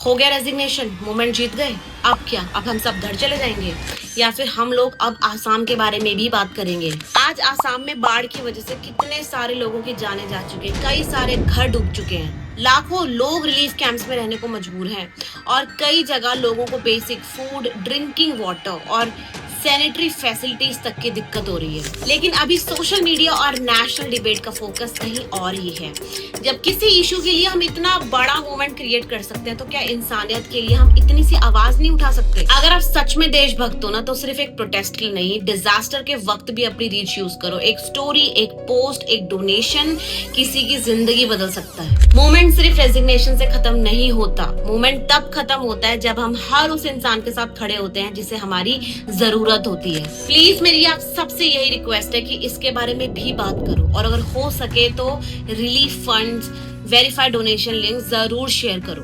हो गया resignation, movement जीत गए। अब क्या, अब हम सब घर चले जाएंगे या फिर हम लोग अब आसाम के बारे में भी बात करेंगे। आज आसाम में बाढ़ की वजह से कितने सारे लोगों की जानें जा चुकी हैं, कई सारे घर डूब चुके हैं, लाखों लोग रिलीफ कैंप्स में रहने को मजबूर हैं और कई जगह लोगों को बेसिक फूड, ड्रिंकिंग वाटर और सैनिटरी फैसिलिटीज तक की दिक्कत हो रही है। लेकिन अभी सोशल मीडिया और नेशनल डिबेट का फोकस कहीं और ही है। जब किसी इशू के लिए हम इतना बड़ा मूवमेंट क्रिएट कर सकते हैं तो क्या इंसानियत के लिए हम इतनी सी आवाज नहीं उठा सकते? अगर आप सच में देशभक्त हो ना तो सिर्फ एक प्रोटेस्ट के लिए नहीं, डिजास्टर के वक्त भी अपनी रीच यूज करो। एक स्टोरी, एक पोस्ट, एक डोनेशन किसी की जिंदगी बदल सकता है। मूवमेंट सिर्फ रेजिग्नेशन से खत्म नहीं होता। मूवमेंट तब खत्म होता है जब हम हर उस इंसान के साथ खड़े होते हैं जिसे हमारी जरूरत होती है। प्लीज मेरी आप सबसे यही रिक्वेस्ट है कि इसके बारे में भी बात करो और अगर हो सके तो relief funds, verified donation link जरूर शेयर करो।